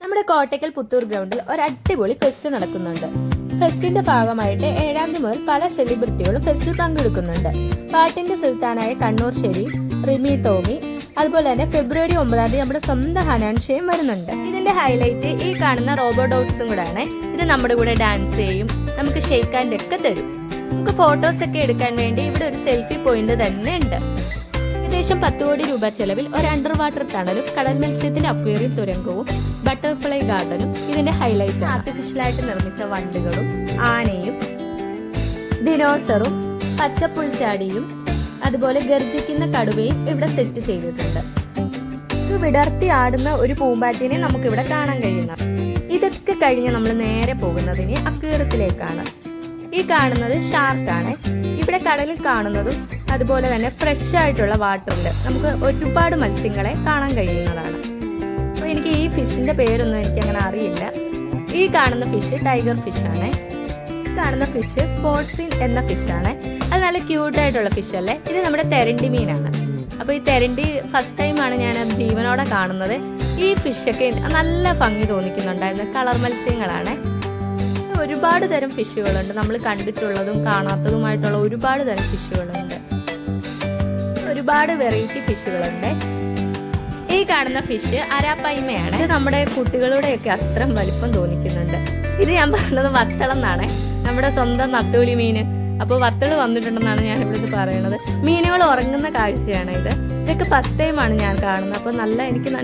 നമ്മുടെ കോട്ടയ്ക്കൽ പുത്തൂർ ഗ്രൗണ്ടിൽ ഒരു അടിപൊളി ഫെസ്റ്റ് നടക്കുന്നുണ്ട്. ഫെസ്റ്റിന്റെ ഭാഗമായിട്ട് 7-ാം തീയതി മുതൽ പല സെലിബ്രിറ്റികളും ഫെസ്റ്റിൽ പങ്കെടുക്കുന്നുണ്ട്. പാട്ടിന്റെ സുൽത്താനായ കണ്ണൂർ ഷെരീഫ്, റിമി ടോമി, അതുപോലെ തന്നെ ഫെബ്രുവരി 9-ാം തീയതി നമ്മുടെ സ്വന്തം ഹനാൻഷയും വരുന്നുണ്ട്. ഇതിന്റെ ഹൈലൈറ്റ് ഈ കാണുന്ന റോബോഡോട്ട്സും കൂടെയാണ്. ഇത് നമ്മുടെ കൂടെ ഡാൻസ് ചെയ്യും, നമുക്ക് ഷെയ്ക്ക് ഹാൻഡ് ഒക്കെ തരും. നമുക്ക് ഫോട്ടോസ് ഒക്കെ എടുക്കാൻ വേണ്ടി ഇവിടെ ഒരു സെൽഫി പോയിന്റ് തന്നെ ഉണ്ട്. ഏകദേശം 10 കോടി രൂപ ചെലവിൽ ഒരു അണ്ടർ വാട്ടർ ടണലും കടൽ മത്സ്യത്തിന്റെ അക്വേറിയം തുരങ്കവും ബട്ടർഫ്ലൈ ഗാർഡനും ഇതിന്റെ ഹൈലൈറ്റ്. ആർട്ടിഫിഷ്യലായിട്ട് നിർമ്മിച്ച വണ്ടുകളും ആനയും ദിനോസറും പച്ചപ്പുൽച്ചാടിയും അതുപോലെ ഗർജിക്കുന്ന കടുവയും ഇവിടെ സെറ്റ് ചെയ്തിട്ടുണ്ട്. വിടർത്തി ആടുന്ന ഒരു പൂമ്പാറ്റിനെ നമുക്കിവിടെ കാണാൻ കഴിയുന്നത്. ഇതൊക്കെ കഴിഞ്ഞ് നമ്മൾ നേരെ പോകുന്നതിന് അക്വേറിയത്തിലേക്കാണ്. ഈ കാണുന്നത് ഷാർക്കാണ്. ഇവിടെ കടലിൽ കാണുന്നതും അതുപോലെ തന്നെ ഫ്രഷ് ആയിട്ടുള്ള വാട്ടറിൽ നമുക്ക് ഒരുപാട് മത്സ്യങ്ങളെ കാണാൻ കഴിയുന്നതാണ്. അപ്പോൾ എനിക്ക് ഈ ഫിഷിന്റെ പേരൊന്നും എനിക്ക് അങ്ങനെ അറിയില്ല. ഈ കാണുന്ന ഫിഷ് ടൈഗർ ഫിഷ് ആണ്. ഈ കാണുന്ന ഫിഷ് സ്പോർട്സിൻ എന്ന ഫിഷാണ്. അത് നല്ല ക്യൂട്ടായിട്ടുള്ള ഫിഷ് അല്ലേ. ഇത് നമ്മുടെ തെരണ്ടി മീനാണ്. അപ്പോൾ ഈ തെരണ്ടി ഫസ്റ്റ് ടൈമാണ് ഞാൻ അത് ജീവനോടെ കാണുന്നത്. ഈ ഫിഷൊക്കെ നല്ല ഭംഗി തോന്നിക്കുന്നുണ്ടായിരുന്നു. കളർ മത്സ്യങ്ങളാണ്. ഒരുപാട് തരം ഫിഷുകളുണ്ട്. നമ്മൾ കണ്ടിട്ടുള്ളതും കാണാത്തതുമായിട്ടുള്ള ഒരുപാട് തരം ഫിഷുകളുണ്ട്. ഒരുപാട് വെറൈറ്റി ഫിഷുകളുണ്ട്. ഈ കാണുന്ന ഫിഷ് അരാപ്പൈമയാണ്. ഇത് നമ്മുടെ കുട്ടികളുടെയൊക്കെ അത്രയും വലിപ്പം തോന്നിക്കുന്നുണ്ട്. ഇത് ഞാൻ പറഞ്ഞത് വത്തളെന്നാണ്, നമ്മുടെ സ്വന്തം നത്തോലി മീൻ. അപ്പോൾ വത്തള് വന്നിട്ടുണ്ടെന്നാണ് ഞാൻ ഇവിടുത്തെ പറയുന്നത്. മീനുകൾ ഉറങ്ങുന്ന കാഴ്ചയാണ് ഇത്. ഇതൊക്കെ ഫസ്റ്റ് ടൈമാണ് ഞാൻ കാണുന്നത്. അപ്പോൾ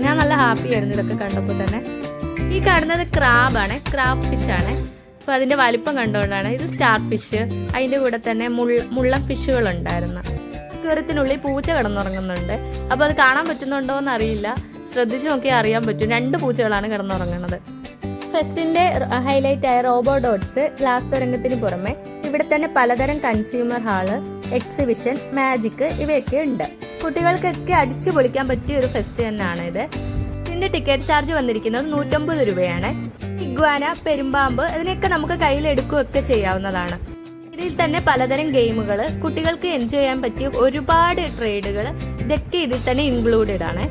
ഞാൻ നല്ല ഹാപ്പി ആയിരുന്നു ഇതൊക്കെ കണ്ടപ്പോൾ തന്നെ. ഈ കാണുന്നത് ക്രാബാണ്, ക്രാബ് ഫിഷാണ്. അപ്പോൾ അതിൻ്റെ വലിപ്പം കണ്ടുകൊണ്ടാണ്. ഇത് സ്റ്റാർ ഫിഷ്. അതിൻ്റെ കൂടെ തന്നെ മുള്ളം ഫിഷുകൾ ഉണ്ടായിരുന്നു. അക്വേറിയത്തിനുള്ളിൽ പൂച്ച കിടന്നുറങ്ങുന്നുണ്ട്. അപ്പോൾ അത് കാണാൻ പറ്റുന്നുണ്ടോ എന്ന് അറിയില്ല. ശ്രദ്ധിച്ച് നോക്കിയാൽ അറിയാൻ പറ്റും. 2 പൂച്ചകളാണ് കിടന്നുറങ്ങുന്നത്. ഫെസ്റ്റിന്റെ ഹൈലൈറ്റ് ആയ റോബോഡോട്ട്സ് ഗ്ലാസ് തുരങ്കത്തിന് പുറമെ ഇവിടെ തന്നെ പലതരം കൺസ്യൂമർ ഹാള്, എക്സിബിഷൻ, മാജിക് ഇവയൊക്കെ ഉണ്ട്. കുട്ടികൾക്കൊക്കെ അടിച്ചു പൊളിക്കാൻ പറ്റിയ ഒരു ഫെസ്റ്റ് തന്നെയാണ് ഇത്. ഇതിന്റെ ടിക്കറ്റ് ചാർജ് വന്നിരിക്കുന്നത് 150 രൂപയാണ്. ഇഗ്വാന, പെരുമ്പാമ്പ് ഇതിനൊക്കെ നമുക്ക് കയ്യിലെടുക്കുകയൊക്കെ ചെയ്യാവുന്നതാണ്. ഇതിൽ തന്നെ പലതരം ഗെയിമുകൾ, കുട്ടികൾക്ക് എൻജോയ് ചെയ്യാൻ പറ്റിയ ഒരുപാട് ട്രേഡുകൾ ഇതൊക്കെ ഇതിൽ തന്നെ ഇൻക്ലൂഡഡ് ആണ്.